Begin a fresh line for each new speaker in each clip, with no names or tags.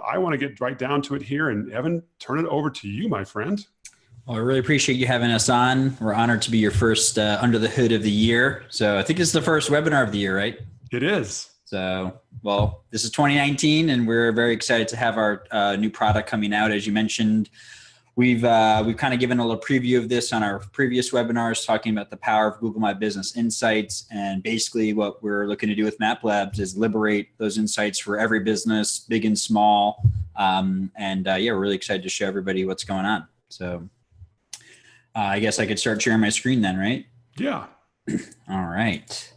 I want to get right down to it here. And Evan, turn it over to you, my friend.
Well, I really appreciate you having us on. We're honored to be your first under the hood of the year. So I think it's the first webinar of the year, right?
It is.
So, well, this is 2019, and we're very excited to have our new product coming out. As you mentioned, we've kind of given a little preview of this on our previous webinars, talking about the power of Google My Business Insights. And basically what we're looking to do with MapLabs is liberate those insights for every business, big and small. Yeah, we're really excited to show everybody what's going on. So I guess I could start sharing my screen then, right?
Yeah.
All right.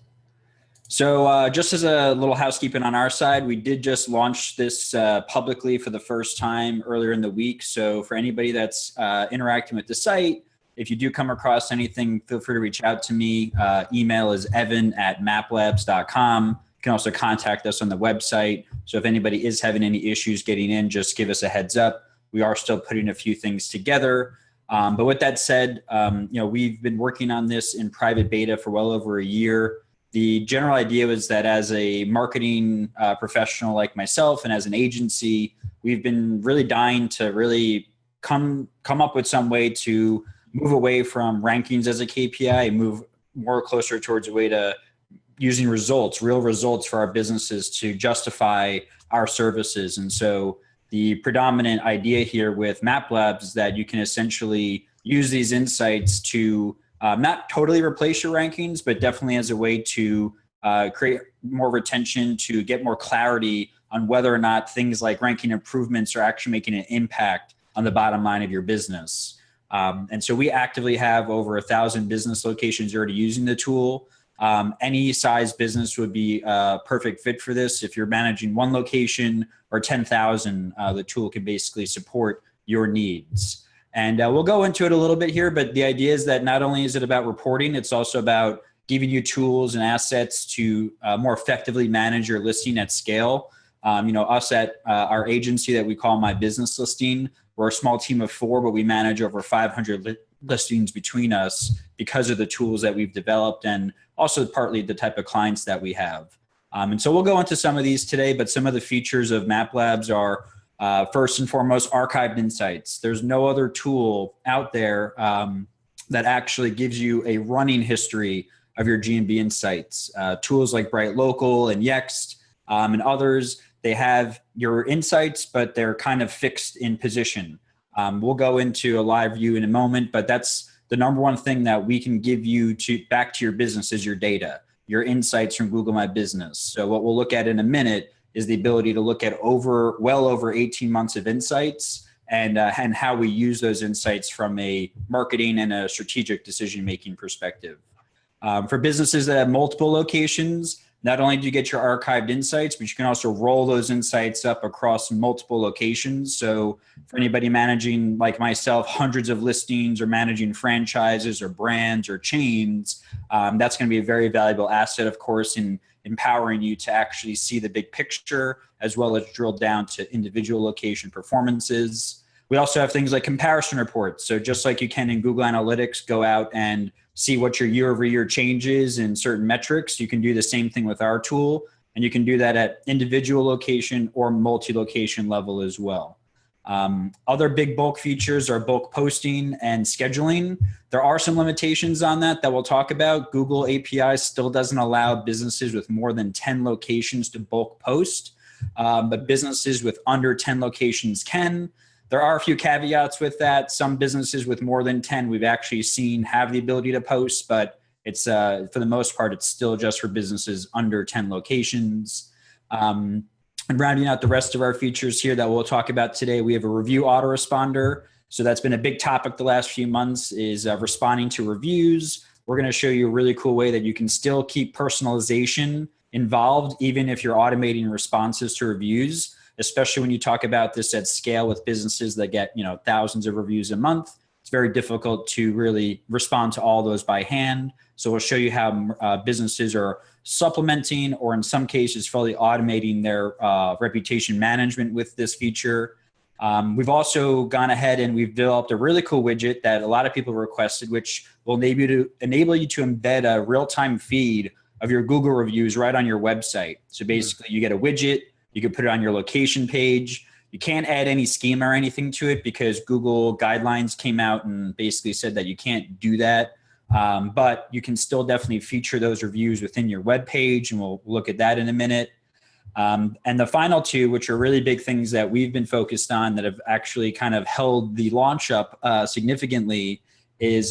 So just as a little housekeeping on our side, we did just launch this publicly for the first time earlier in the week. So for anybody that's interacting with the site, if you do come across anything, feel free to reach out to me. Email is evan@maplabs.com. You can also contact us on the website. So if anybody is having any issues getting in, just give us a heads up. We are still putting a few things together. But with that said, we've been working on this in private beta for well over a year. The general idea was that as a marketing professional like myself and as an agency, we've been really dying to really come up with some way to move away from rankings as a KPI and move more closer towards a way to using results, real results for our businesses to justify our services. And so the predominant idea here with MapLabs is that you can essentially use these insights to not totally replace your rankings, but definitely as a way to create more retention, to get more clarity on whether or not things like ranking improvements are actually making an impact on the bottom line of your business. And so we actively have over 1,000 business locations already using the tool. Any size business would be a perfect fit for this. If you're managing one location or 10,000, the tool can basically support your needs. And we'll go into it a little bit here, but the idea is that not only is it about reporting, it's also about giving you tools and assets to more effectively manage your listing at scale. Us at our agency that we call My Business Listing, we're a small team of 4, but we manage over 500 listings between us because of the tools that we've developed and also partly the type of clients that we have. And so we'll go into some of these today, but some of the features of MapLabs are first and foremost, archived insights. There's no other tool out there that actually gives you a running history of your GMB insights. Tools like Bright Local and Yext and others, they have your insights, but they're kind of fixed in position. We'll go into a live view in a moment, but that's the number one thing that we can give you back to your business is your data, your insights from Google My Business. So what we'll look at in a minute is the ability to look at well over 18 months of insights and how we use those insights from a marketing and a strategic decision-making perspective. For businesses that have multiple locations, not only do you get your archived insights, but you can also roll those insights up across multiple locations. So for anybody managing, like myself, hundreds of listings or managing franchises or brands or chains, that's going to be a very valuable asset, of course, in empowering you to actually see the big picture as well as drill down to individual location performances. We also have things like comparison reports. So just like you can in Google Analytics, go out and see what your year-over-year changes in certain metrics. You can do the same thing with our tool, and you can do that at individual location or multi-location level as well. Other big bulk features are bulk posting and scheduling. There are some limitations on that we'll talk about. Google API still doesn't allow businesses with more than 10 locations to bulk post, but businesses with under 10 locations can. There are a few caveats with that. Some businesses with more than 10 we've actually seen have the ability to post, but it's for the most part, it's still just for businesses under 10 locations. And rounding out the rest of our features here that we'll talk about today, we have a review autoresponder. So that's been a big topic the last few months is responding to reviews. We're going to show you a really cool way that you can still keep personalization involved, even if you're automating responses to reviews, especially when you talk about this at scale with businesses that get, thousands of reviews a month. It's very difficult to really respond to all those by hand. So we'll show you how businesses are supplementing or in some cases fully automating their reputation management with this feature. We've also gone ahead and we've developed a really cool widget that a lot of people requested, which will enable you to embed a real-time feed of your Google reviews right on your website. So basically you get a widget, you can put it on your location page. You can't add any schema or anything to it because Google guidelines came out and basically said that you can't do that. But you can still definitely feature those reviews within your web page, and we'll look at that in a minute. And the final two, which are really big things that we've been focused on that have actually kind of held the launch up significantly, is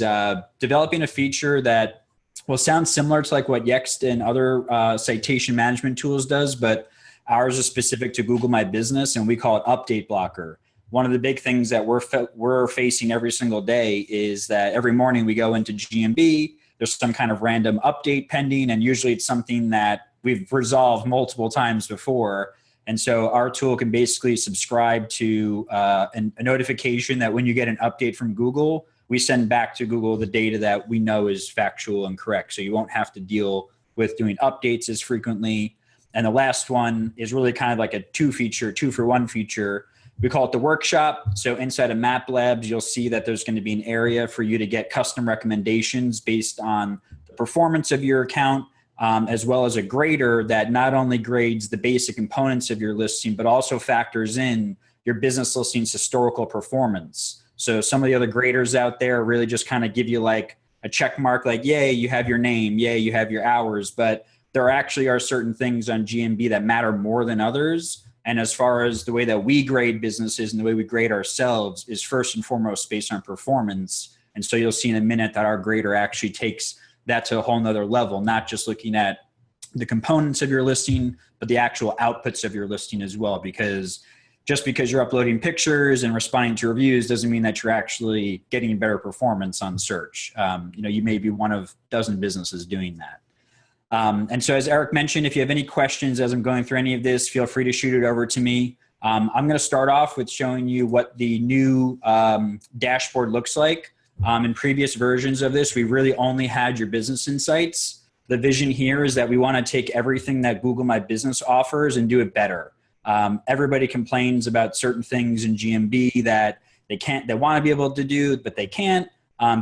developing a feature that will sound similar to like what Yext and other citation management tools does, but ours is specific to Google My Business, and we call it Update Blocker. One of the big things that we're facing every single day is that every morning we go into GMB, there's some kind of random update pending, and usually it's something that we've resolved multiple times before. And so our tool can basically subscribe to a notification that when you get an update from Google, we send back to Google the data that we know is factual and correct. So you won't have to deal with doing updates as frequently. And the last one is really kind of like a two for one feature. We call it the workshop. So inside of MapLabs, you'll see that there's going to be an area for you to get custom recommendations based on the performance of your account, as well as a grader that not only grades the basic components of your listing, but also factors in your business listing's historical performance. So some of the other graders out there really just kind of give you like a check mark, like, yay, you have your name, yay, you have your hours. But there actually are certain things on GMB that matter more than others. And as far as the way that we grade businesses and the way we grade ourselves is first and foremost based on performance. And so you'll see in a minute that our grader actually takes that to a whole nother level, not just looking at the components of your listing, but the actual outputs of your listing as well. Because just because you're uploading pictures and responding to reviews doesn't mean that you're actually getting better performance on search. You may be one of a dozen businesses doing that. And so as Eric mentioned, if you have any questions as I'm going through any of this, feel free to shoot it over to me. I'm going to start off with showing you what the new dashboard looks like. In previous versions of this, we really only had your business insights. The vision here is that we want to take everything that Google My Business offers and do it better. Everybody complains about certain things in GMB that they want to be able to do, but they can't.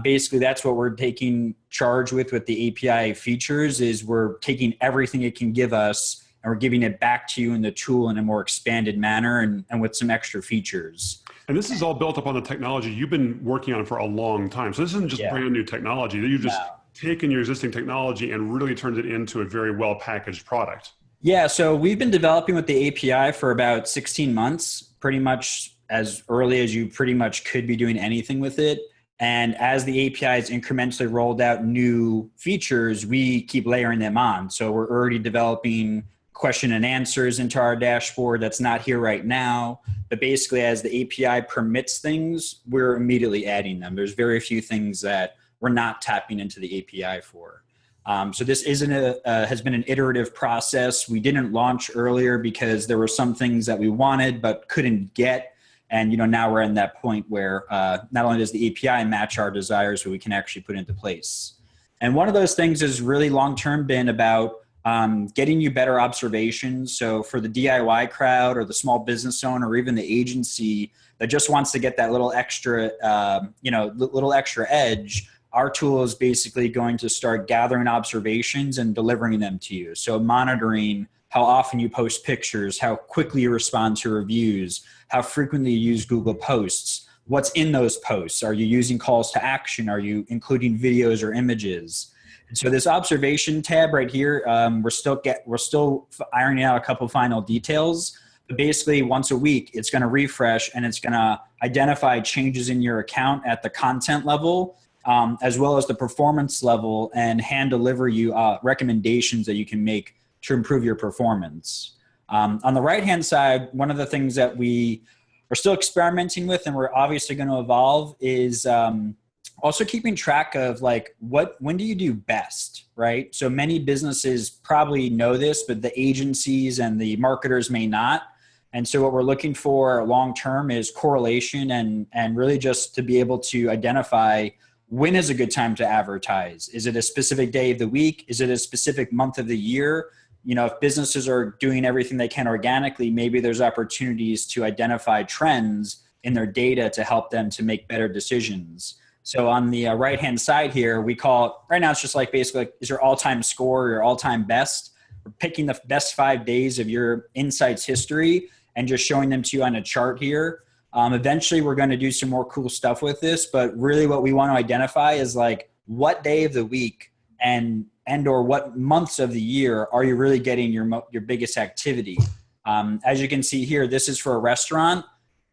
Basically, that's what we're taking charge with the API features, is we're taking everything it can give us and we're giving it back to you in the tool in a more expanded manner and with some extra features.
And this is all built up on the technology you've been working on for a long time. So this isn't just brand new technology. You've just taken your existing technology and really turned it into a very well-packaged product. Yeah,
so we've been developing with the API for about 16 months, pretty much as early as you pretty much could be doing anything with it. And as the API has incrementally rolled out new features, we keep layering them on. So we're already developing question and answers into our dashboard that's not here right now. But basically, as the API permits things, we're immediately adding them. There's very few things that we're not tapping into the API for. So this has been an iterative process. We didn't launch earlier because there were some things that we wanted but couldn't get. And now we're in that point where not only does the API match our desires, but we can actually put it into place. And one of those things has really long-term been about getting you better observations. So for the DIY crowd or the small business owner or even the agency that just wants to get that little extra, little extra edge, our tool is basically going to start gathering observations and delivering them to you. So monitoring how often you post pictures, how quickly you respond to reviews, how frequently you use Google Posts, what's in those posts. Are you using calls to action? Are you including videos or images? And so this observation tab right here, we're still ironing out a couple final details. But basically, once a week, it's going to refresh and it's going to identify changes in your account at the content level, as well as the performance level, and hand deliver you recommendations that you can make to improve your performance. On the right-hand side, one of the things that we are still experimenting with and we're obviously going to evolve is also keeping track of when do you do best, right? So many businesses probably know this, but the agencies and the marketers may not. And so what we're looking for long-term is correlation and really just to be able to identify when is a good time to advertise. Is it a specific day of the week? Is it a specific month of the year? If businesses are doing everything they can organically, maybe there's opportunities to identify trends in their data to help them to make better decisions. So on the right-hand side here, we call it, right now it's just basically is your all-time score, your all-time best. We're picking the best 5 days of your insights history and just showing them to you on a chart here. Eventually we're going to do some more cool stuff with this, but really what we want to identify is like what day of the week and or what months of the year are you really getting your biggest activity. As you can see here, this is for a restaurant.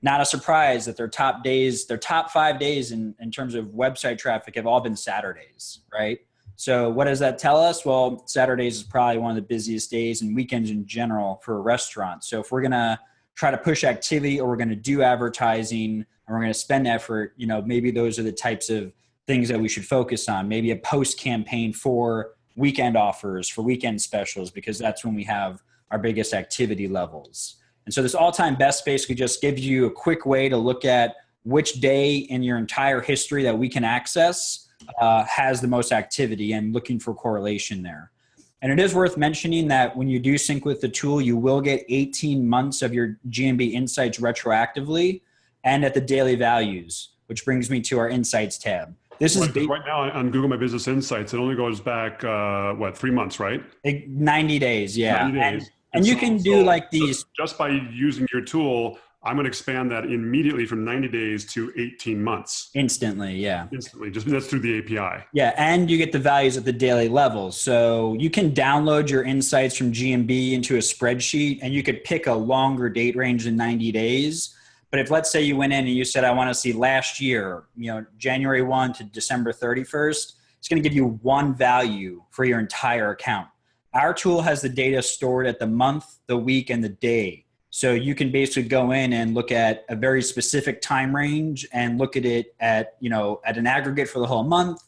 Not a surprise that their top 5 days in terms of website traffic have all been Saturdays, right? So what does that tell us? Well, Saturdays is probably one of the busiest days, and weekends in general for a restaurant. So if we're going to try to push activity, or we're going to do advertising, and we're going to spend effort, maybe those are the types of things that we should focus on. Maybe a post campaign for weekend offers, for weekend specials, because that's when we have our biggest activity levels. And so this all-time best basically just gives you a quick way to look at which day in your entire history that we can access has the most activity, and looking for correlation there. And it is worth mentioning that when you do sync with the tool, you will get 18 months of your GMB insights retroactively and at the daily values, which brings me to our insights tab. This is
right now on Google My Business Insights. It only goes back 3 months, right?
90 days, yeah.
90 days.
And you can do like these.
Just by using your tool, I'm going to expand that immediately from 90 days to 18 months.
Instantly, yeah.
Instantly, just that's through the API.
Yeah, and you get the values at the daily level. So you can download your insights from GMB into a spreadsheet, and you could pick a longer date range than 90 days. But if, let's say, you went in and you said, I want to see last year, January 1 to December 31st, it's going to give you one value for your entire account. Our tool has the data stored at the month, the week, and the day. So you can basically go in and look at a very specific time range and look at it at an aggregate for the whole month,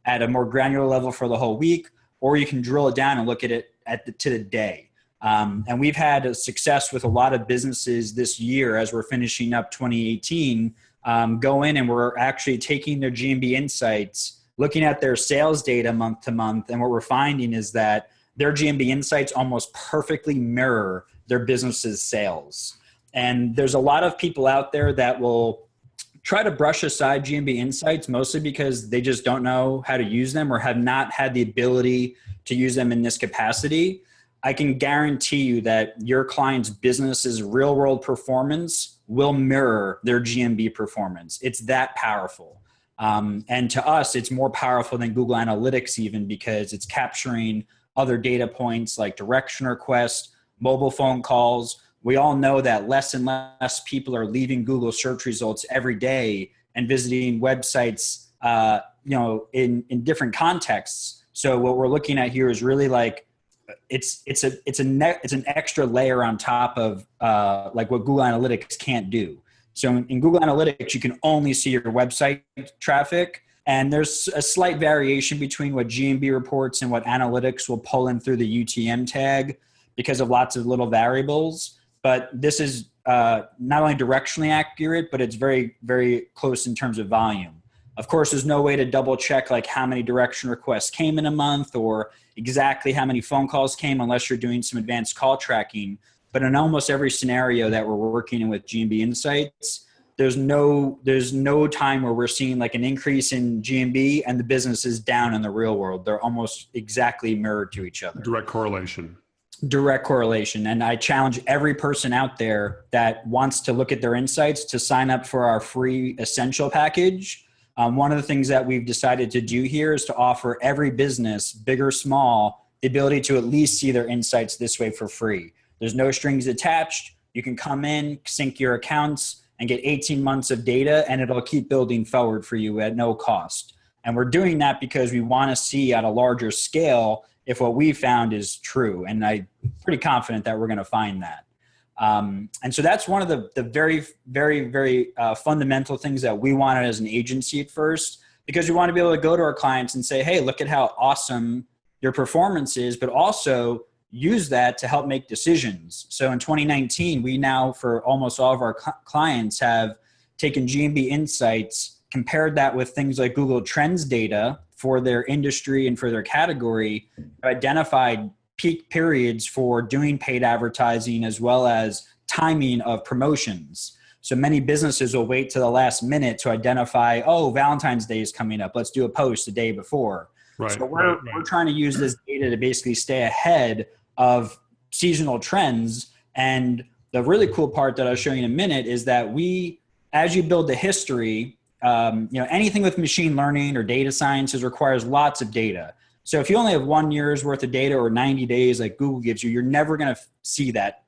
at a more granular level for the whole week, or you can drill it down and look at it to the day. And we've had a success with a lot of businesses this year as we're finishing up 2018, go in and we're actually taking their GMB insights, looking at their sales data month to month. And what we're finding is that their GMB insights almost perfectly mirror their business's sales. And there's a lot of people out there that will try to brush aside GMB insights, mostly because they just don't know how to use them or have not had the ability to use them in this capacity. I can guarantee you that your client's business's real world performance will mirror their GMB performance. It's that powerful. And to us, it's more powerful than Google Analytics even, because it's capturing other data points like direction requests, mobile phone calls. We all know that less and less people are leaving Google search results every day and visiting websites, in different contexts. So what we're looking at here is really like, it's an extra layer on top of like what Google Analytics can't do. So in Google Analytics, you can only see your website traffic. And there's a slight variation between what GMB reports and what analytics will pull in through the UTM tag because of lots of little variables. But this is not only directionally accurate, but it's very, very close in terms of volume. Of course, there's no way to double check like how many direction requests came in a month or exactly how many phone calls came unless you're doing some advanced call tracking. But in almost every scenario that we're working in with GMB Insights, there's no time where we're seeing like an increase in GMB and the business is down in the real world. They're almost exactly mirrored to each other.
Direct correlation.
And I challenge every person out there that wants to look at their insights to sign up for our free essential package. One of the things that we've decided to do here is to offer every business, big or small, the ability to at least see their insights this way for free. There's no strings attached. You can come in, sync your accounts, and get 18 months of data, and it'll keep building forward for you at no cost. And we're doing that because we want to see at a larger scale if what we found is true. And I'm pretty confident that we're going to find that. And so that's one of the very, very, very fundamental things that we wanted as an agency at first, because we want to be able to go to our clients and say, hey, look at how awesome your performance is, but also use that to help make decisions. So in 2019, we now, for almost all of our clients, have taken GMB Insights, compared that with things like Google Trends data for their industry and for their category, identified peak periods for doing paid advertising as well as timing of promotions. So many businesses will wait to the last minute to identify, oh, Valentine's Day is coming up. Let's do a post the day before. Right, so we're trying to use this data to basically stay ahead of seasonal trends. And the really cool part that I'll show you in a minute is that as you build the history, anything with machine learning or data sciences requires lots of data. So if you only have 1 year's worth of data or 90 days like Google gives you, you're never going to see that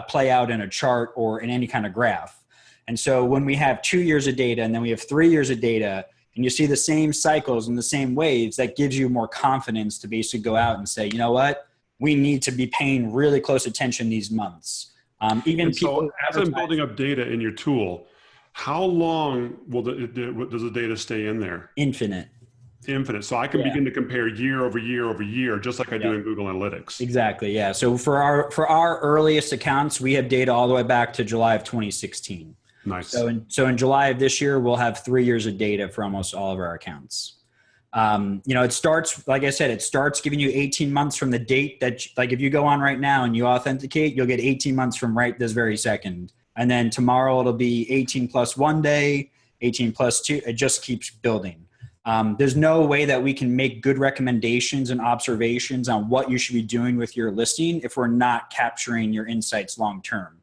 play out in a chart or in any kind of graph. And so when we have 2 years of data and then we have 3 years of data and you see the same cycles and the same waves, that gives you more confidence to basically go out and say, you know what, we need to be paying really close attention these months.
So as I'm building up data in your tool, how long does the data stay in there?
Infinite.
So I can begin to compare year over year over year, just like I do in Google Analytics.
Exactly. Yeah. So for our earliest accounts, we have data all the way back to July of 2016.
Nice.
So in July of this year, we'll have 3 years of data for almost all of our accounts. It starts, like I said, it starts giving you 18 months from the date that, like if you go on right now and you authenticate, you'll get 18 months from right this very second. And then tomorrow it'll be 18 plus 1 day, 18 plus 2. It just keeps building. There's no way that we can make good recommendations and observations on what you should be doing with your listing if we're not capturing your insights long-term.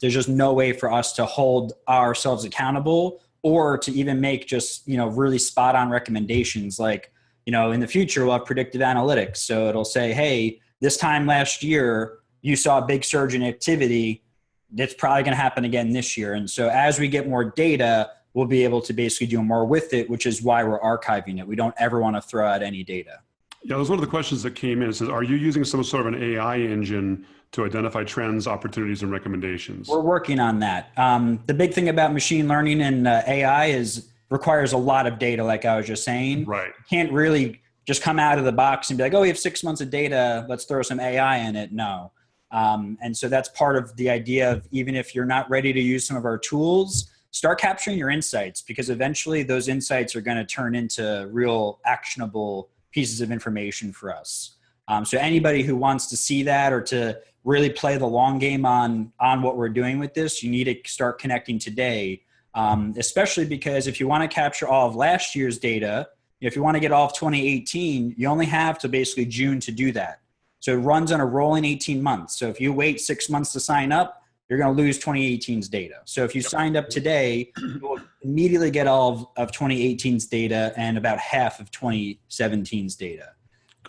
There's just no way for us to hold ourselves accountable or to even make just, really spot on recommendations. Like, in the future, we'll have predictive analytics. So it'll say, hey, this time last year, you saw a big surge in activity. That's probably going to happen again this year. And so as we get more data, we'll be able to basically do more with it, which is why we're archiving it. We don't ever want to throw out any data.
Yeah, that was one of the questions that came in. It says, are you using some sort of an AI engine to identify trends, opportunities, and recommendations?
We're working on that. The big thing about machine learning and AI requires a lot of data, like I was just saying.
Right.
You can't really just come out of the box and be like, oh, we have 6 months of data, let's throw some AI in it. No. And so that's part of the idea of, even if you're not ready to use some of our tools, start capturing your insights, because eventually those insights are going to turn into real actionable pieces of information for us. So anybody who wants to see that or to really play the long game on what we're doing with this, you need to start connecting today, especially because if you want to capture all of last year's data, if you want to get all of 2018, you only have to basically June to do that. So it runs on a rolling 18 months. So if you wait 6 months to sign up, you're going to lose 2018's data. So if you signed up today, you will immediately get all of 2018's data and about half of 2017's data.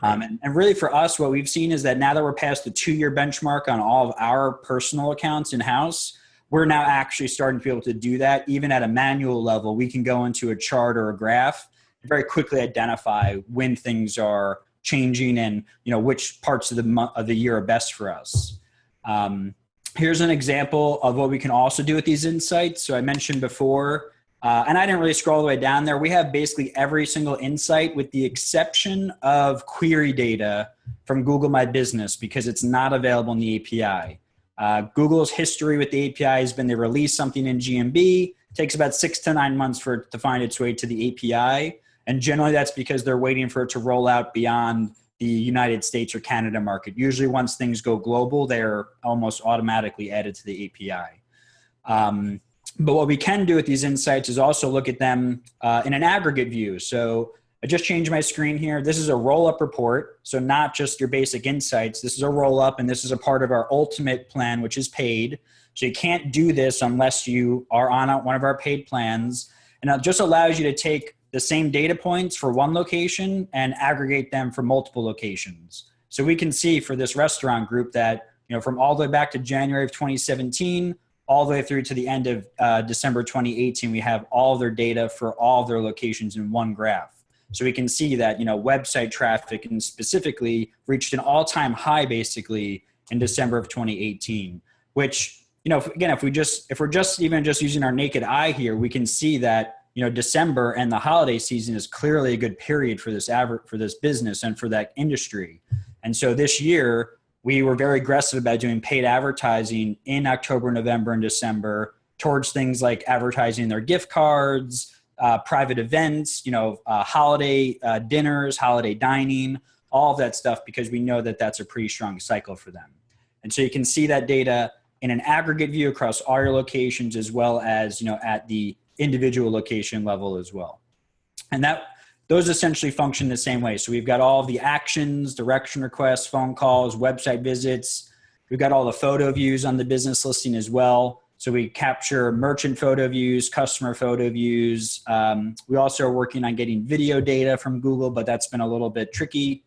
And really for us, what we've seen is that now that we're past the 2-year benchmark on all of our personal accounts in-house, we're now actually starting to be able to do that. Even at a manual level, we can go into a chart or a graph and very quickly identify when things are changing and which parts of the year are best for us. Here's an example of what we can also do with these insights. So I mentioned before, and I didn't really scroll all the way down there. We have basically every single insight with the exception of query data from Google My Business, because it's not available in the API. Google's history with the API has been they release something in GMB. It takes about 6 to 9 months for it to find its way to the API. And generally that's because they're waiting for it to roll out beyond the United States or Canada market. Usually once things go global, they're almost automatically added to the API. But what we can do with these insights is also look at them in an aggregate view. So I just changed my screen here. This is a roll-up report. So not just your basic insights. This is a roll-up, and this is a part of our ultimate plan, which is paid. So you can't do this unless you are on one of our paid plans. And it just allows you to take the same data points for one location and aggregate them for multiple locations. So we can see for this restaurant group that, from all the way back to January of 2017, all the way through to the end of December 2018, we have all their data for all of their locations in one graph. So we can see that, website traffic and specifically reached an all-time high basically in December of 2018, which, again, if we're just even using our naked eye here, we can see that December and the holiday season is clearly a good period for this business and for that industry. And so this year, we were very aggressive about doing paid advertising in October, November, and December towards things like advertising their gift cards, private events, holiday dinners, holiday dining, all of that stuff, because we know that that's a pretty strong cycle for them. And so you can see that data in an aggregate view across all your locations, as well as, at the individual location level as well. And those essentially function the same way. So we've got all of the actions, direction requests, phone calls, website visits, We've got all the photo views on the business listing as well. So we capture merchant photo views, customer photo views. We also are working on getting video data from Google, but that's been a little bit tricky.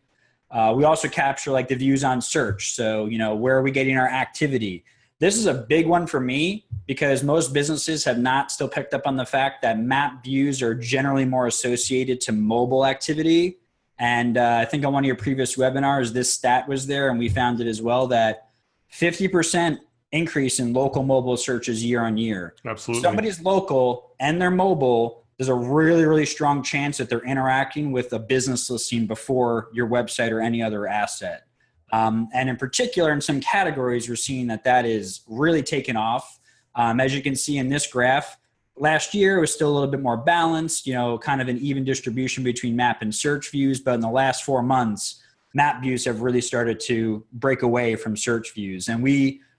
We also capture like the views on search. So, where are we getting our activity? This is a big one for me because most businesses have not still picked up on the fact that map views are generally more associated to mobile activity. And I think on one of your previous webinars, this stat was there, and we found it as well, that 50% increase in local mobile searches year on year.
Absolutely.
If somebody's local and they're mobile, there's a really, really strong chance that they're interacting with a business listing before your website or any other asset. And in particular, in some categories, we're seeing that is really taken off. As you can see in this graph, last year it was still a little bit more balanced, kind of an even distribution between map and search views. But in the last 4 months, map views have really started to break away from search views. And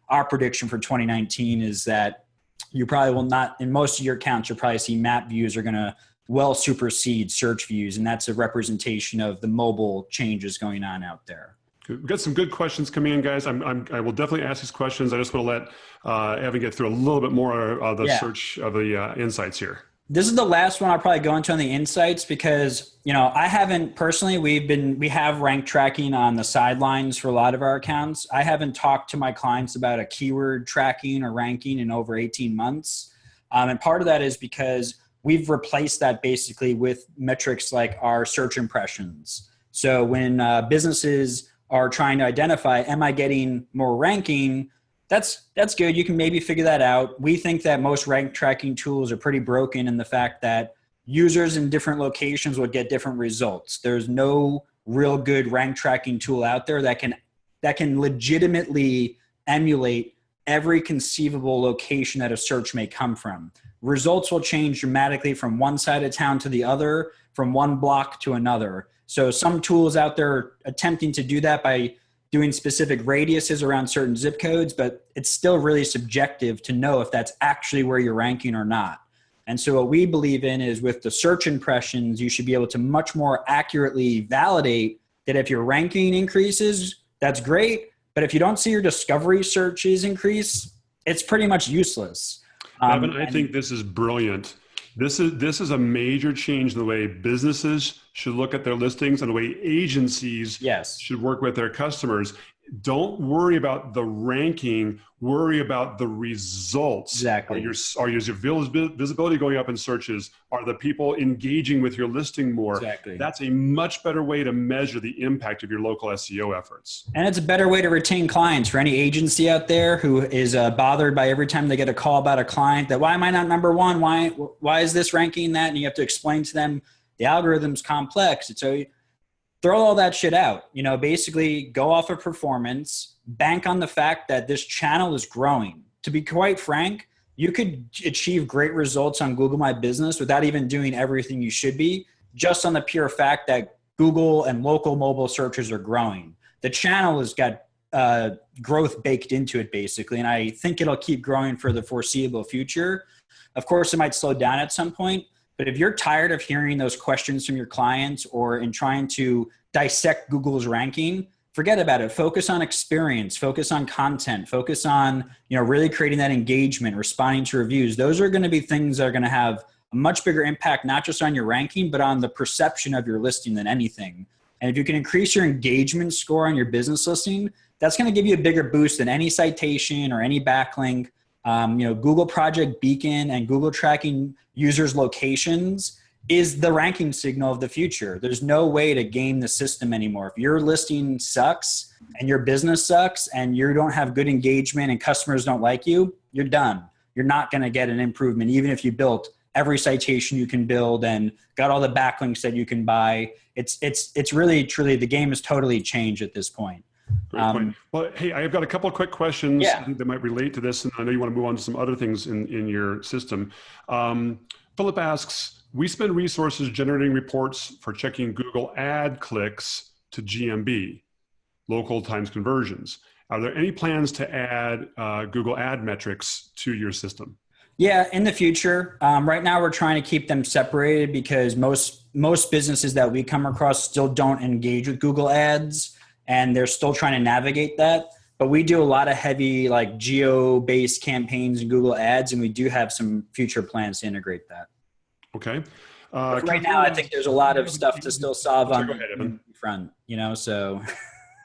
our prediction for 2019 is that you probably will not, in most of your accounts, you'll probably see map views are going to well supersede search views. And that's a representation of the mobile changes going on out there.
We've got some good questions coming in, guys. I will definitely ask these questions. I just want to let Evan get through a little bit more of the search of the insights here.
This is the last one I'll probably go into on the insights because, I haven't personally, we have rank tracking on the sidelines for a lot of our accounts. I haven't talked to my clients about a keyword tracking or ranking in over 18 months. And part of that is because we've replaced that basically with metrics like our search impressions. So when businesses are trying to identify, am I getting more ranking? That's good. You can maybe figure that out. We think that most rank tracking tools are pretty broken in the fact that users in different locations will get different results. There's no real good rank tracking tool out there that can legitimately emulate every conceivable location that a search may come from. Results will change dramatically from one side of town to the other, from one block to another. So some tools out there are attempting to do that by doing specific radiuses around certain zip codes, but it's still really subjective to know if that's actually where you're ranking or not. And so what we believe in is with the search impressions, you should be able to much more accurately validate that if your ranking increases, that's great. But if you don't see your discovery searches increase, it's pretty much useless.
Evan, I think this is brilliant. This is a major change in the way businesses should look at their listings and the way agencies should work with their customers. Don't worry about the ranking, worry about the results.
Exactly.
Are your visibility going up in searches? Are the people engaging with your listing more?
Exactly.
That's a much better way to measure the impact of your local SEO efforts.
And it's a better way to retain clients for any agency out there who is bothered by every time they get a call about a client that, why am I not number one? Why is this ranking that? And you have to explain to them the algorithm's complex. So throw all that shit out, basically go off of performance, bank on the fact that this channel is growing. To be quite frank, you could achieve great results on Google My Business without even doing everything you should be, just on the pure fact that Google and local mobile searches are growing. The channel has got growth baked into it basically, and I think it'll keep growing for the foreseeable future. Of course, it might slow down at some point, but if you're tired of hearing those questions from your clients or in trying to dissect Google's ranking, forget about it. Focus on experience, focus on content, focus on, really creating that engagement, responding to reviews. Those are going to be things that are going to have a much bigger impact, not just on your ranking, but on the perception of your listing than anything. And if you can increase your engagement score on your business listing, that's going to give you a bigger boost than any citation or any backlink. Google Project Beacon and Google tracking users' locations is the ranking signal of the future. There's no way to game the system anymore. If your listing sucks and your business sucks and you don't have good engagement and customers don't like you, you're done. You're not going to get an improvement, even if you built every citation you can build and got all the backlinks that you can buy. It's really, truly, the game has totally changed at this point.
Great point. Well, hey, I've got a couple of quick questions that might relate to this, and I know you want to move on to some other things in your system. Philip asks, we spend resources generating reports for checking Google ad clicks to GMB, local times conversions. Are there any plans to add Google ad metrics to your system?
Yeah, in the future. Right now, we're trying to keep them separated because most businesses that we come across still don't engage with Google ads, and they're still trying to navigate that. but we do a lot of heavy like geo-based campaigns and Google Ads, and we do have some future plans to integrate that.
Okay.
Right now, I think there's a lot of stuff to still solve on the front, you know, so.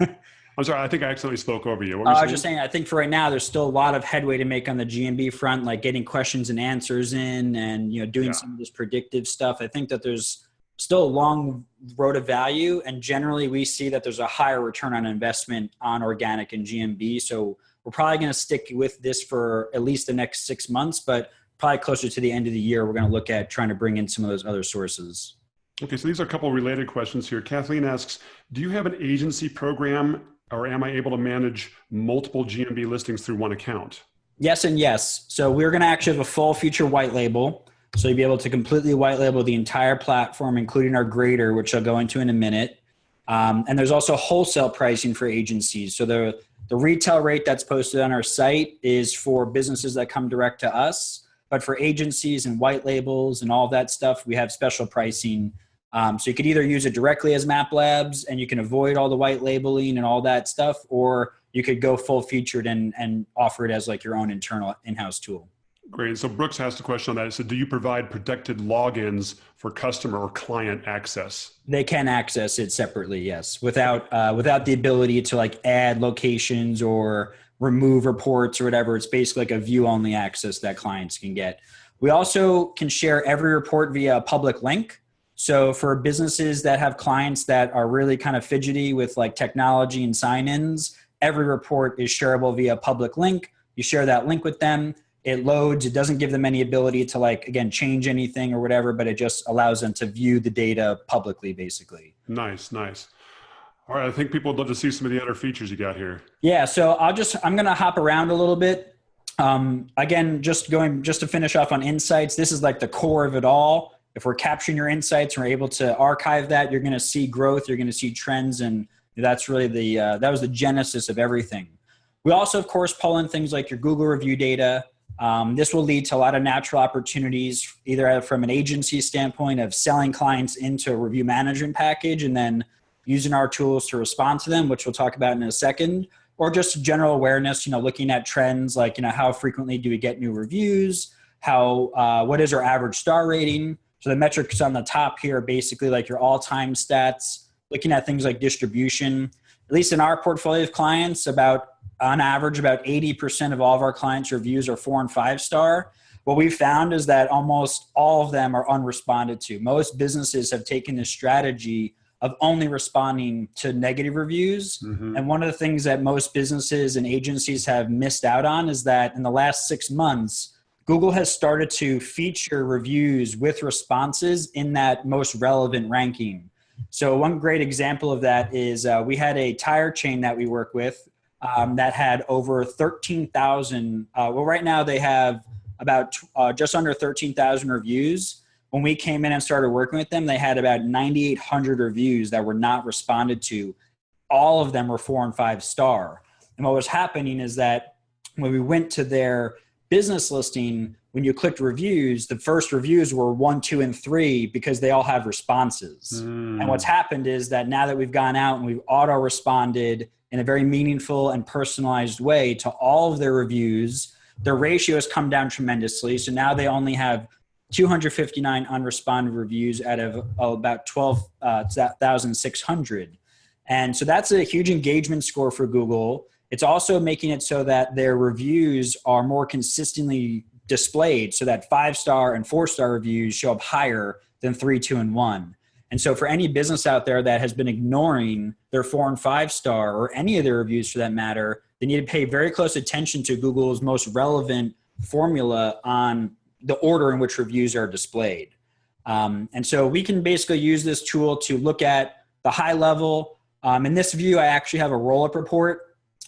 I'm sorry, I think I accidentally spoke over you.
I was just saying, I think for right now, there's still a lot of headway to make on the GMB front, like getting questions and answers in and, you know, doing some of this predictive stuff. I think that there's still a long road of value. And generally we see that there's a higher return on investment on organic and GMB. So we're probably going to stick with this for at least the next 6 months, but probably closer to the end of the year, we're going to look at trying to bring in some of those other sources.
Okay, so these are a couple of related questions here. Kathleen asks, do you have an agency program, or am I able to manage multiple GMB listings through one account?
Yes and yes. So we're going to actually have a full feature white label. So you'll be able to completely white label the entire platform, including our grader, which I'll go into in a minute. And there's also wholesale pricing for agencies. So the retail rate that's posted on our site is for businesses that come direct to us. But for agencies and white labels and all that stuff, we have special pricing. So you could either use it directly as MapLabs and you can avoid all the white labeling and all that stuff, or you could go full featured and offer it as like your own internal in-house tool.
Great. So Brooks asked a question on that. So do you provide protected logins for customer or client access?
They can access it separately, yes, without the ability to like add locations or remove reports or whatever. It's basically like a view-only access that clients can get. We also can share every report via a public link. So for businesses that have clients that are really kind of fidgety with like technology and sign-ins, every report is shareable via a public link. You share that link with them. It loads. It doesn't give them any ability to like, again, change anything or whatever, but it just allows them to view the data publicly, basically.
Nice, nice. All right, I think people would love to see some of the other features you got here.
Yeah, so I'm going to hop around a little bit. Again, just to finish off on insights, this is like the core of it all. If we're capturing your insights and we're able to archive that, you're going to see growth, you're going to see trends, and that's really that was the genesis of everything. We also, of course, pull in things like your Google review data. This will lead to a lot of natural opportunities, either from an agency standpoint of selling clients into a review management package and then using our tools to respond to them, which we'll talk about in a second, or just general awareness, looking at trends like, how frequently do we get new reviews? What is our average star rating? So the metrics on the top here are basically like your all-time stats, looking at things like distribution. At least in our portfolio of clients, on average, about 80% of all of our clients' reviews are 4 and 5 star. What we've found is that almost all of them are unresponded to. Most businesses have taken this strategy of only responding to negative reviews. Mm-hmm. And one of the things that most businesses and agencies have missed out on is that in the last 6 months, Google has started to feature reviews with responses in that most relevant ranking. So one great example of that is we had a tire chain that we work with that had over 13,000. Right now they have about just under 13,000 reviews. When we came in and started working with them, they had about 9,800 reviews that were not responded to. All of them were 4 and 5 star. And what was happening is that when we went to their business listing, when you clicked reviews, the first reviews were 1, 2, and 3 because they all have responses. And what's happened is that now that we've gone out and we've auto-responded in a very meaningful and personalized way to all of their reviews, their ratio has come down tremendously. So now they only have 259 unresponded reviews out of about 12,600. And so that's a huge engagement score for Google. It's also making it so that their reviews are more consistently displayed so that 5-star and 4-star reviews show up higher than 3, 2, and 1. And so for any business out there that has been ignoring their 4 and 5-star or any of their reviews for that matter, they need to pay very close attention to Google's most relevant formula on the order in which reviews are displayed. And so we can basically use this tool to look at the high level. In this view, I actually have a Rollup Report.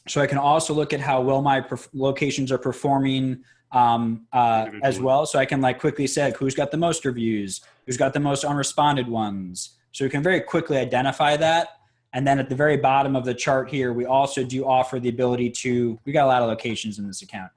So I can also look at how well my locations are performing as well. So I can quickly say who's got the most reviews, who's got the most unresponded ones. So we can very quickly identify that. And then at the very bottom of the chart here, we also do offer the ability we got a lot of locations in this account.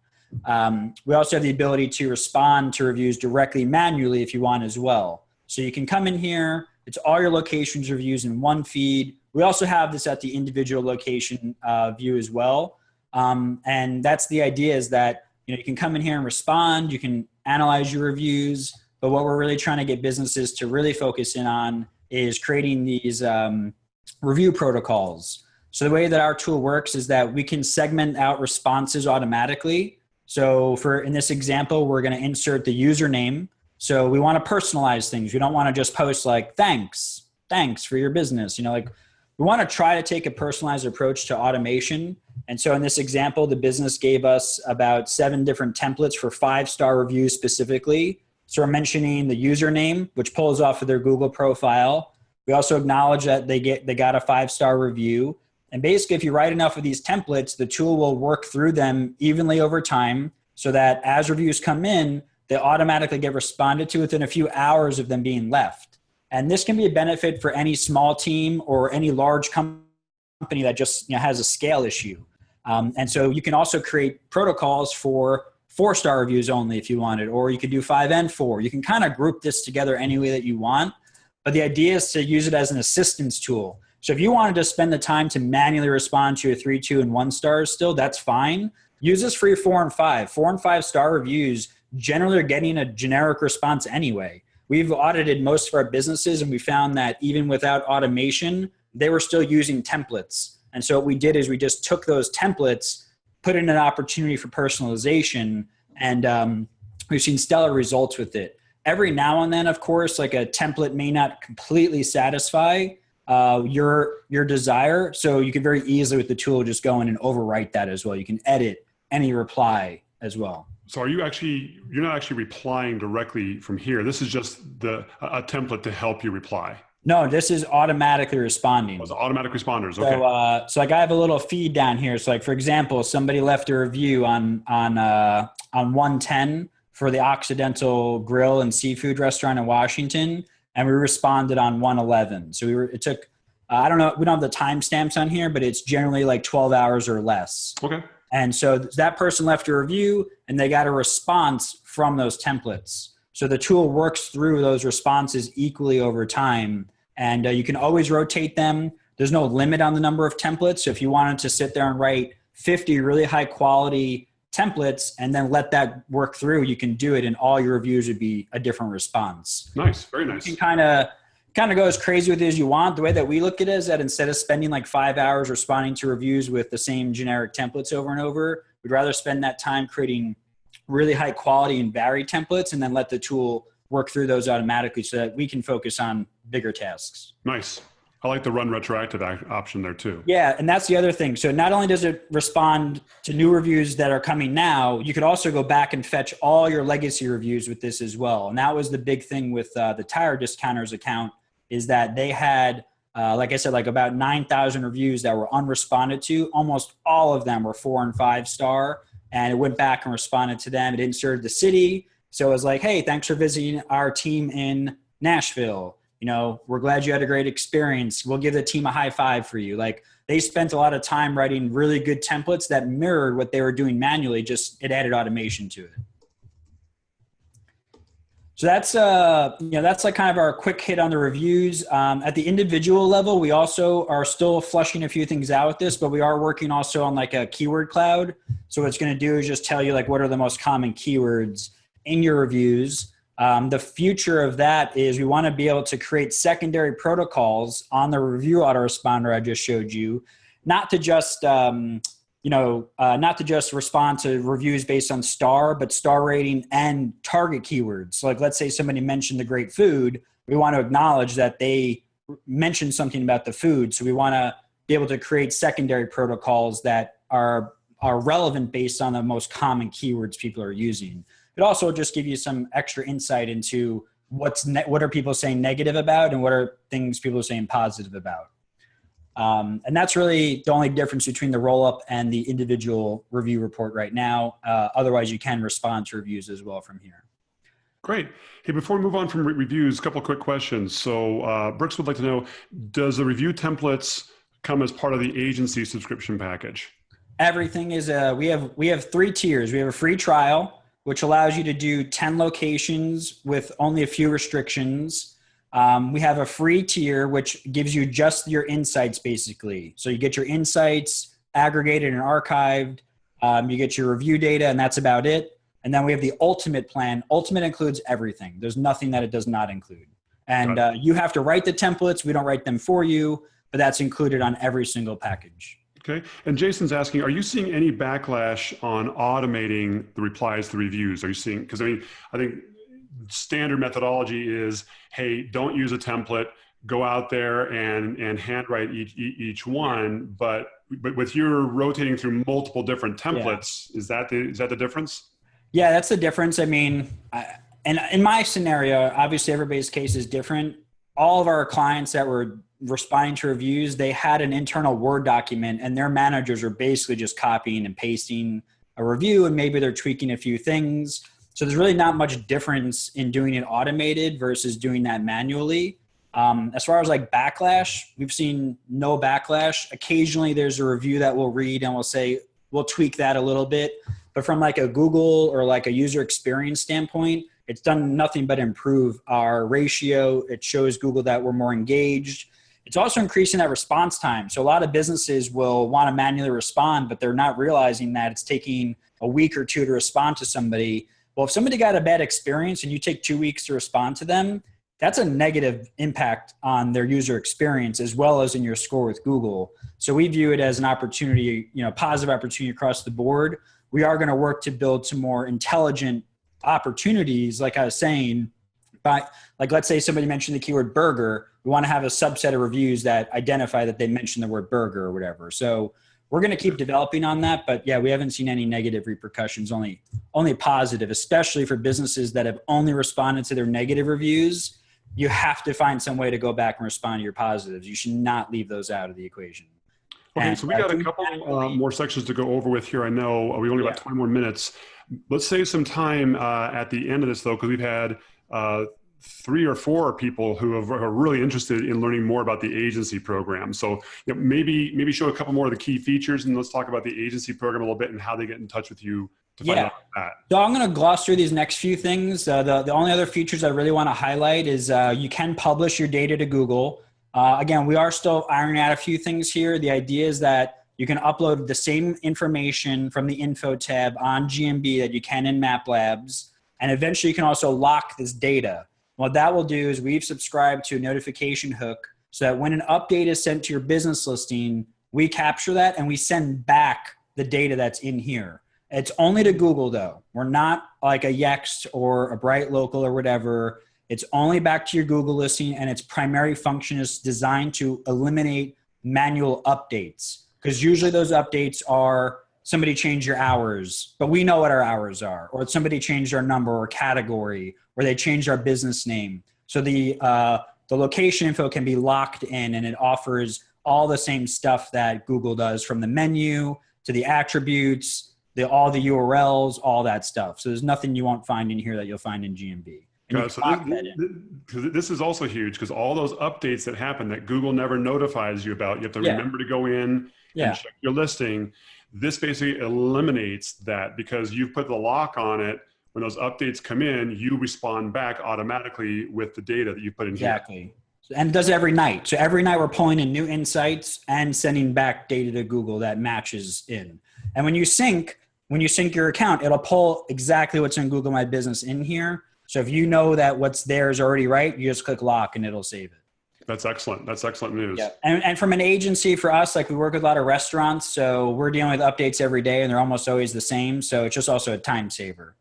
We also have the ability to respond to reviews directly manually if you want as well. So you can come in here, it's all your locations reviews in one feed. We also have this at the individual location view as well. And that's the idea, is that, you can come in here and respond, you can analyze your reviews, but what we're really trying to get businesses to really focus in on is creating these review protocols. So the way that our tool works is that we can segment out responses automatically. So in this example, we're going to insert the username. So we want to personalize things. We don't want to just post like, thanks for your business. We want to try to take a personalized approach to automation. And so in this example, the business gave us about 7 different templates for 5-star reviews specifically. So we're mentioning the username, which pulls off of their Google profile. We also acknowledge that they got a 5-star review. And basically, if you write enough of these templates, the tool will work through them evenly over time, so that as reviews come in, they automatically get responded to within a few hours of them being left. And this can be a benefit for any small team or any large company that just has a scale issue. And so you can also create protocols for 4-star reviews only if you wanted, or you could do 5 and 4. You can kind of group this together any way that you want. But the idea is to use it as an assistance tool. So if you wanted to spend the time to manually respond to your 3, 2, and 1 stars still, that's fine. Use this for your 4 and 5. 4 and 5-star reviews generally are getting a generic response anyway. We've audited most of our businesses, and we found that even without automation, they were still using templates. And so what we did is we just took those templates, put in an opportunity for personalization, and we've seen stellar results with it. Every now and then, of course, like a template may not completely satisfy your desire. So you can very easily with the tool just go in and overwrite that as well. You can edit any reply as well.
So you're not actually replying directly from here. This is just a template to help you reply.
No, this is automatically responding.
It's automatic responders. Okay.
So like I have a little feed down here. So like, for example, somebody left a review on 110 for the Occidental Grill and Seafood Restaurant in Washington, and we responded on 111. So it took, I don't know, we don't have the timestamps on here, but it's generally like 12 hours or less.
Okay.
And so that person left a review and they got a response from those templates. So the tool works through those responses equally over time, and you can always rotate them. There's no limit on the number of templates. So if you wanted to sit there and write 50 really high quality templates and then let that work through, you can do it, and all your reviews would be a different response.
Nice. Very nice.
You can kind of go as crazy with it as you want. The way that we look at it is that instead of spending like 5 hours responding to reviews with the same generic templates over and over, we'd rather spend that time creating really high quality and varied templates and then let the tool work through those automatically so that we can focus on bigger tasks.
Nice. I like the run retroactive option there too.
Yeah, and that's the other thing. So not only does it respond to new reviews that are coming now, you could also go back and fetch all your legacy reviews with this as well. And that was the big thing with the Tire Discounters account, is that they had, like I said, like about 9,000 reviews that were unresponded to. Almost all of them were 4 and 5 star. And it went back and responded to them. It inserted the city. So it was like, hey, thanks for visiting our team in Nashville. We're glad you had a great experience. We'll give the team a high five for you. Like, they spent a lot of time writing really good templates that mirrored what they were doing manually, just it added automation to it. So that's like kind of our quick hit on the reviews. At the individual level, we also are still flushing a few things out with this, but we are working also on like a keyword cloud. So what it's going to do is just tell you like what are the most common keywords in your reviews. The future of that is we want to be able to create secondary protocols on the review autoresponder I just showed you, not to just respond to reviews based on star, but star rating and target keywords. So like, let's say somebody mentioned the great food. We want to acknowledge that they mentioned something about the food. So we want to be able to create secondary protocols that are relevant based on the most common keywords people are using. It also just give you some extra insight into what are people saying negative about and what are things people are saying positive about. And that's really the only difference between the roll-up and the individual review report right now. Otherwise, you can respond to reviews as well from here.
Great. Hey, before we move on from reviews, a couple of quick questions. So Brooks would like to know, does the review templates come as part of the agency subscription package?
Everything is, we have 3 tiers. We have a free trial, which allows you to do 10 locations with only a few restrictions. We have a free tier, which gives you just your insights, basically. So you get your insights, aggregated and archived. You get your review data, and that's about it. And then we have the ultimate plan. Ultimate includes everything. There's nothing that it does not include. And you have to write the templates. We don't write them for you, but that's included on every single package.
Okay. And Jason's asking, are you seeing any backlash on automating the replies to reviews? Are you seeing, because I think standard methodology is, hey, don't use a template, go out there and handwrite each one. But with your rotating through multiple different templates, is that the difference?
Yeah, that's the difference. I mean, and in my scenario, obviously everybody's case is different. All of our clients that were responding to reviews, they had an internal Word document and their managers were basically just copying and pasting a review, and maybe they're tweaking a few things. So there's really not much difference in doing it automated versus doing that manually. As far as like backlash, we've seen no backlash. Occasionally there's a review that we'll read and we'll say, we'll tweak that a little bit. But from like a Google or like a user experience standpoint, it's done nothing but improve our ratio. It shows Google that we're more engaged. It's also increasing that response time. So a lot of businesses will want to manually respond, but they're not realizing that it's taking a week or two to respond to somebody. Well, if somebody got a bad experience and you take 2 weeks to respond to them, that's a negative impact on their user experience as well as in your score with Google. So we view it as an opportunity, positive opportunity across the board. We are going to work to build some more intelligent opportunities, like I was saying. But like, let's say somebody mentioned the keyword burger. We want to have a subset of reviews that identify that they mentioned the word burger or whatever. So we're going to keep developing on that. But yeah, we haven't seen any negative repercussions, only positive, especially for businesses that have only responded to their negative reviews. You have to find some way to go back and respond to your positives. You should not leave those out of the equation.
Okay, so we got a couple more sections to go over with here. I know we only got 20 more minutes. Let's save some time at the end of this, though, because we've had 3 or 4 people who are really interested in learning more about the agency program. So maybe show a couple more of the key features, and let's talk about the agency program a little bit and how they get in touch with you to find out about that.
So I'm going to gloss through these next few things. The only other features I really want to highlight is you can publish your data to Google. Again, we are still ironing out a few things here. The idea is that you can upload the same information from the info tab on GMB that you can in MapLabs. And eventually you can also lock this data. What that will do is we've subscribed to a notification hook so that when an update is sent to your business listing, we capture that and we send back the data that's in here. It's only to Google though. We're not like a Yext or a Bright Local or whatever. It's only back to your Google listing, and its primary function is designed to eliminate manual updates. Because usually those updates are somebody changed your hours, but we know what our hours are, or somebody changed our number or category, or they changed our business name. So the location info can be locked in, and it offers all the same stuff that Google does, from the menu to the attributes, all the URLs, all that stuff. So there's nothing you won't find in here that you'll find in GMB.
So this is also huge, because all those updates that happen that Google never notifies you about, you have to remember to go in and check your listing. This basically eliminates that, because you've put the lock on it. When those updates come in, you respond back automatically with the data that you put in here.
Exactly. And it does it every night. So every night we're pulling in new insights and sending back data to Google that matches in. And when you sync your account, it'll pull exactly what's in Google My Business in here. So if you know that what's there is already right, you just click lock and it'll save it.
That's excellent. That's excellent news.
Yeah. And from an agency, for us, like, we work with a lot of restaurants, so we're dealing with updates every day and they're almost always the same. So it's just also a time saver.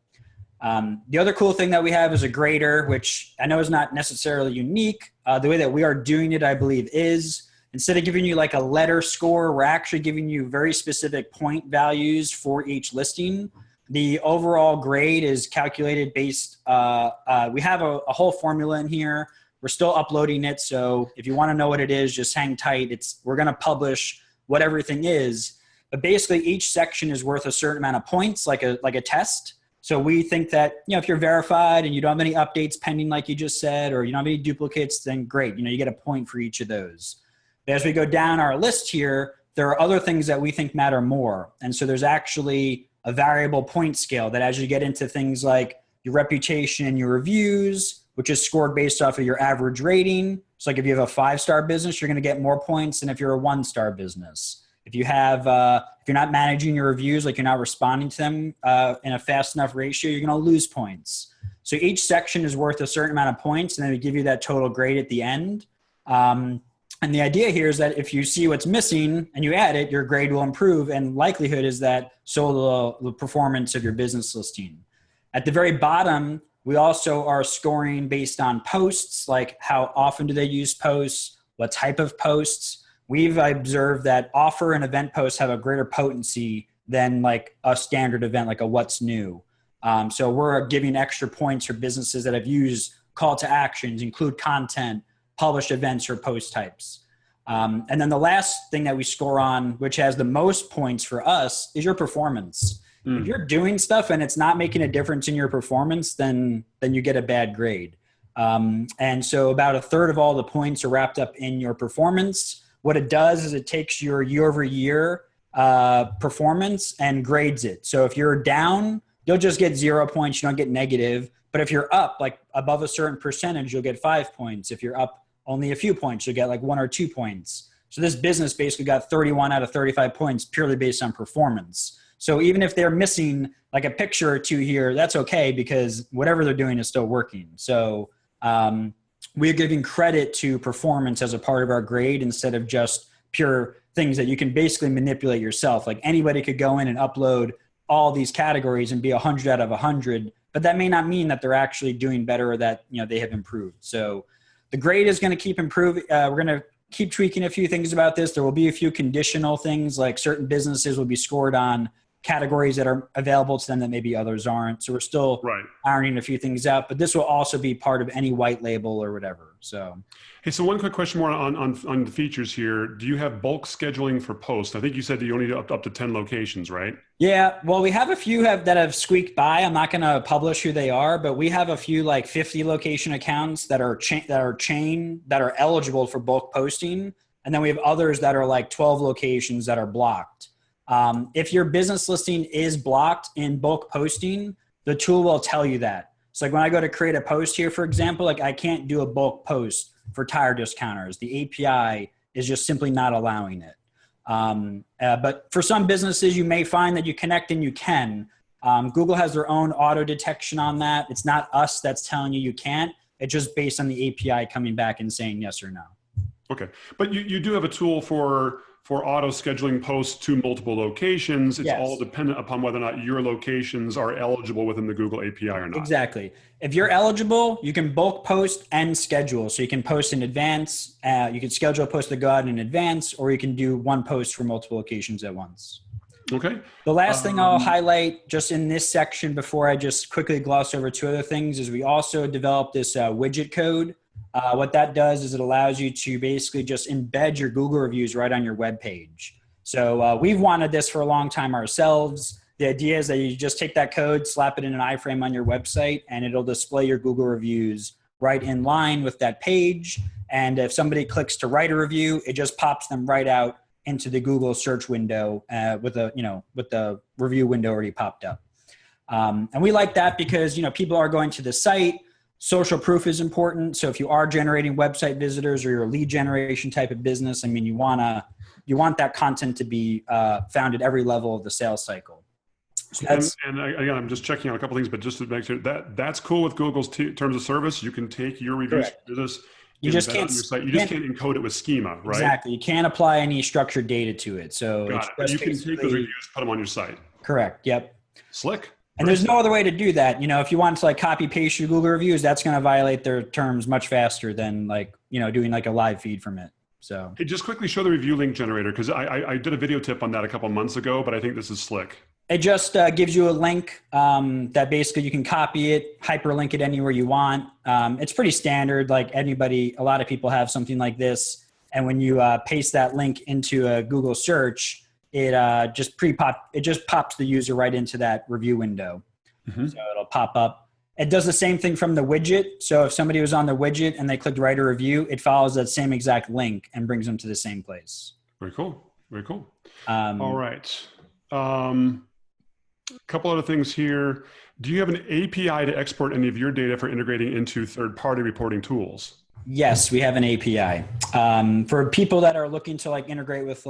The other cool thing that we have is a grader, which I know is not necessarily unique. The way that we are doing it, I believe, is instead of giving you like a letter score, we're actually giving you very specific point values for each listing. The overall grade is calculated based, we have a whole formula in here. We're still uploading it. So if you want to know what it is, just hang tight. We're going to publish what everything is, but basically each section is worth a certain amount of points, like a test. So we think that, if you're verified and you don't have any updates pending, like you just said, or you don't have any duplicates, then great. You get a point for each of those. But as we go down our list here, there are other things that we think matter more. And so there's actually a variable point scale that, as you get into things like your reputation and your reviews, which is scored based off of your average rating. So like if you have a 5-star business, you're going to get more points than if you're a 1-star business. If If you have, if you're not managing your reviews, like you're not responding to them in a fast enough ratio, you're going to lose points. So each section is worth a certain amount of points, and then we give you that total grade at the end. And the idea here is that if you see what's missing and you add it, your grade will improve, and likelihood is that so will the performance of your business listing. At the very bottom, we also are scoring based on posts, like how often do they use posts, what type of posts. We've observed that offer and event posts have a greater potency than like a standard event, like a what's new. So we're giving extra points for businesses that have used call to actions, include content, published events, or post types. And then the last thing that we score on, which has the most points for us, is your performance. If you're doing stuff and it's not making a difference in your performance, then you get a bad grade. And so about a third of all the points are wrapped up in your performance. What it does is it takes your year over year performance and grades it. So if you're down, you'll just get 0 points. You don't get negative. But if you're up, like above a certain percentage, you'll get 5 points. If you're up only a few points, you'll get like 1 or 2 points. So this business basically got 31 out of 35 points purely based on performance. So even if they're missing like a picture or two here, that's okay, because whatever they're doing is still working. So we're giving credit to performance as a part of our grade instead of just pure things that you can basically manipulate yourself. Like anybody could go in and upload all these categories and be 100 out of 100, but that may not mean that they're actually doing better or that, you know, they have improved. So the grade is going to keep improving. We're going to keep tweaking a few things about this. There will be a few conditional things, like certain businesses will be scored on categories that are available to them that maybe others aren't. So we're still ironing a few things out, but this will also be part of any white label or whatever. So,
hey, so one quick question more on the features here. Do you have bulk scheduling for posts? I think you said that you only do up to 10 locations, right?
Yeah, well, we have a few that have squeaked by. I'm not going to publish who they are, but we have a few like 50 location accounts that are that are eligible for bulk posting. And then we have others that are like 12 locations that are blocked. If your business listing is blocked in bulk posting, the tool will tell you that. So like when I go to create a post here, for example, like I can't do a bulk post for tire discounters. The API is just simply not allowing it. But for some businesses, you may find that you connect and you can. Google has their own auto detection on that. It's not us that's telling you can't. It's just based on the API coming back and saying yes or no.
Okay. But you do have a tool for auto scheduling posts to multiple locations. It's all dependent upon whether or not your locations are eligible within the Google API or not.
Exactly. If you're eligible, you can bulk post and schedule. So you can post in advance. You can schedule a post to go out in advance, or you can do one post for multiple locations at once.
Okay.
The last thing I'll highlight just in this section before I just quickly gloss over two other things is we also developed this widget code. What that does is it allows you to basically just embed your Google reviews right on your web page. So we've wanted this for a long time ourselves. The idea is that you just take that code, slap it in an iframe on your website, and it'll display your Google reviews right in line with that page. And if somebody clicks to write a review, it just pops them right out into the Google search window with the review window already popped up. And we like that because, people are going to the site. Social proof is important. So if you are generating website visitors or you're a lead generation type of business, you want that content to be found at every level of the sales cycle. So
and again, I'm just checking out a couple things, but just to make sure that's cool with Google's terms of service. You can take your reviews to this. You just can't encode it with schema, right?
Exactly. You can't apply any structured data to it. So
you can take those reviews, put them on your site.
Correct. Yep.
Slick.
And there's no other way to do that. If you want to copy paste your Google reviews, that's going to violate their terms much faster than doing a live feed from it. So
hey, just quickly show the review link generator, because I did a video tip on that a couple months ago, but I think this is slick.
It just gives you a link that basically you can copy it, hyperlink it anywhere you want. It's pretty standard. A lot of people have something like this. And when you paste that link into a Google search, it just pops the user right into that review window. Mm-hmm. So it'll pop up. It does the same thing from the widget. So if somebody was on the widget and they clicked write a review, it follows that same exact link and brings them to the same place.
Very cool. Very cool. All right. A couple other things here. Do you have an API to export any of your data for integrating into third-party reporting tools?
Yes, we have an API. For people that are looking to integrate with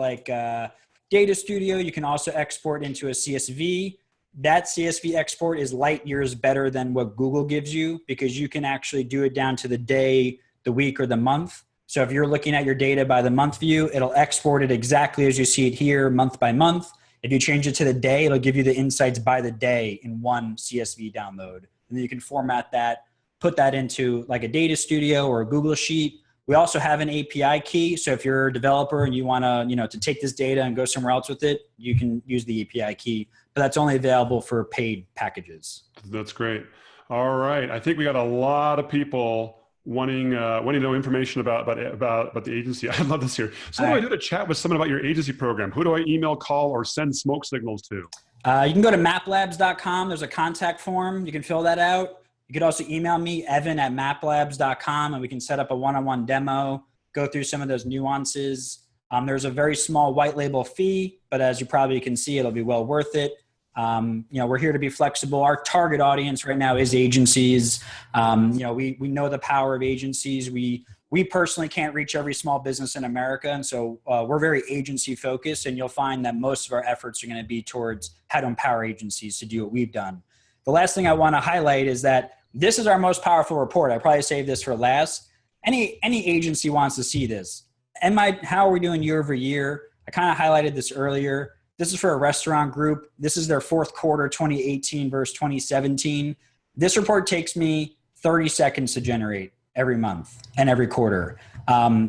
Data Studio, you can also export into a CSV. That CSV export is light years better than what Google gives you, because you can actually do it down to the day, the week, or the month. So if you're looking at your data by the month view, it'll export it exactly as you see it here, month by month. If you change it to the day, it'll give you the insights by the day in one CSV download. And then you can format that, put that into like a Data Studio or a Google Sheet. We also have an API key. So if you're a developer and you want to, to take this data and go somewhere else with it, you can use the API key, but that's only available for paid packages.
That's great. All right. I think we got a lot of people wanting to know information about the agency. I love this here. So what do I do to chat with someone about your agency program? Who do I email, call, or send smoke signals to?
You can go to maplabs.com. There's a contact form. You can fill that out. You could also email me, evan@maplabs.com, and we can set up a one-on-one demo, go through some of those nuances. There's a very small white label fee, but as you probably can see, it'll be well worth it. We're here to be flexible. Our target audience right now is agencies. We know the power of agencies. We personally can't reach every small business in America. And so we're very agency focused, and you'll find that most of our efforts are going to be towards how to empower agencies to do what we've done. The last thing I want to highlight is that this is our most powerful report. I probably saved this for last. Any agency wants to see this. How are we doing year over year? I kind of highlighted this earlier. This is for a restaurant group. This is their fourth quarter, 2018 versus 2017. This report takes me 30 seconds to generate every month and every quarter.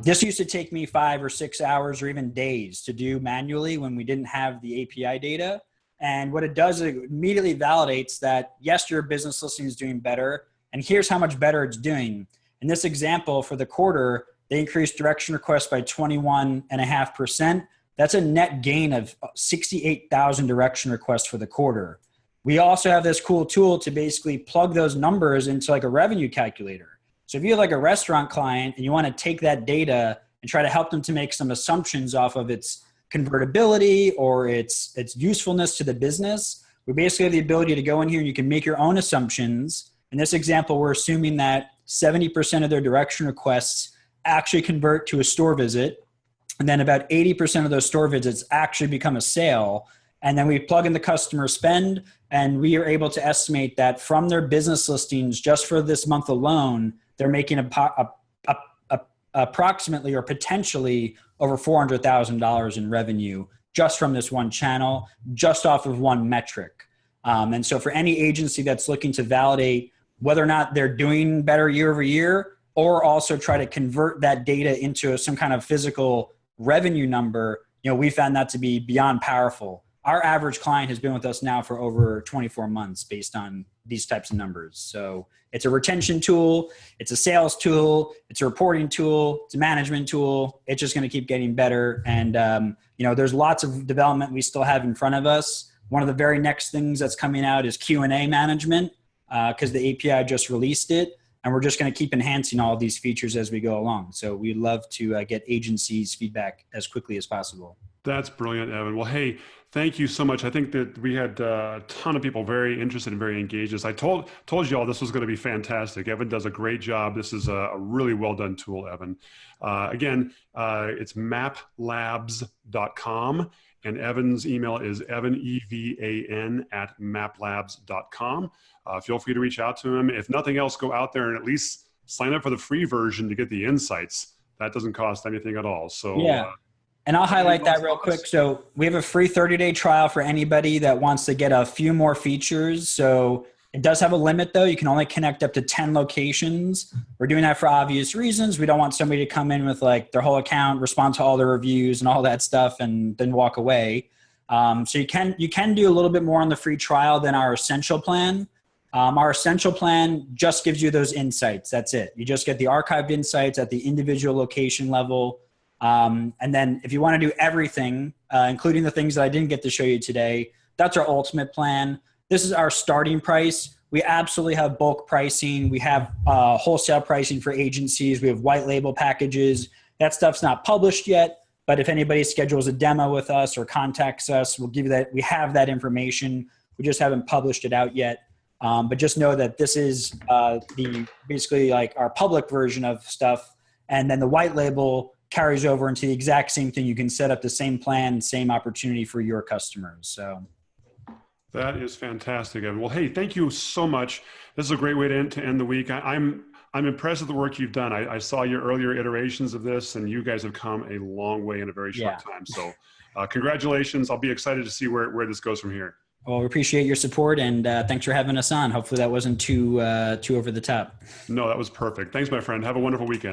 This used to take me 5 or 6 hours or even days to do manually when we didn't have the API data. And what it does is it immediately validates that, yes, your business listing is doing better, and here's how much better it's doing. In this example, for the quarter, they increased direction requests by 21.5%. That's a net gain of 68,000 direction requests for the quarter. We also have this cool tool to basically plug those numbers into like a revenue calculator. So if you have like a restaurant client and you want to take that data and try to help them to make some assumptions off of its convertibility or its usefulness to the business, we basically have the ability to go in here and you can make your own assumptions. In this example, we're assuming that 70% of their direction requests actually convert to a store visit. And then about 80% of those store visits actually become a sale. And then we plug in the customer spend, and we are able to estimate that from their business listings, just for this month alone, they're making approximately or potentially over $400,000 in revenue just from this one channel, just off of one metric. And so for any agency that's looking to validate whether or not they're doing better year over year, or also try to convert that data into some kind of physical revenue number, we found that to be beyond powerful. Our average client has been with us now for over 24 months based on these types of numbers. So it's a retention tool, it's a sales tool, it's a reporting tool, it's a management tool. It's just going to keep getting better. And, there's lots of development we still have in front of us. One of the very next things that's coming out is Q&A management, because the API just released it. And we're just going to keep enhancing all of these features as we go along. So we'd love to get agencies' feedback as quickly as possible.
That's brilliant, Evan. Well, hey, thank you so much. I think that we had a ton of people very interested and very engaged. As I told you all, this was going to be fantastic. Evan does a great job. This is a really well done tool, Evan. Again, it's maplabs.com. And Evan's email is evan@maplabs.com. Feel free to reach out to him. If nothing else, go out there and at least sign up for the free version to get the insights. That doesn't cost anything at all. So
yeah. And I'll highlight that real quick. So we have a free 30-day trial for anybody that wants to get a few more features. So it does have a limit, though. You can only connect up to 10 locations. We're doing that for obvious reasons. We don't want somebody to come in with like their whole account, respond to all the reviews and all that stuff, and then walk away. So you can do a little bit more on the free trial than our essential plan. Our essential plan just gives you those insights. That's it. You just get the archived insights at the individual location level. And then if you want to do everything, including the things that I didn't get to show you today, that's our ultimate plan. This is our starting price. We absolutely have bulk pricing. We have wholesale pricing for agencies. We have white label packages. That stuff's not published yet, but if anybody schedules a demo with us or contacts us, we'll give you that. We have that information. We just haven't published it out yet. But just know that this is basically like our public version of stuff. And then the white label carries over into the exact same thing. You can set up the same plan, same opportunity for your customers. So
that is fantastic, Evan. Well, hey, thank you so much. This is a great way to end the week. I'm impressed with the work you've done. I saw your earlier iterations of this, and you guys have come a long way in a very short time. So congratulations. I'll be excited to see where this goes from here.
Well, we appreciate your support, and thanks for having us on. Hopefully that wasn't too over the top.
No, that was perfect. Thanks, my friend. Have a wonderful weekend.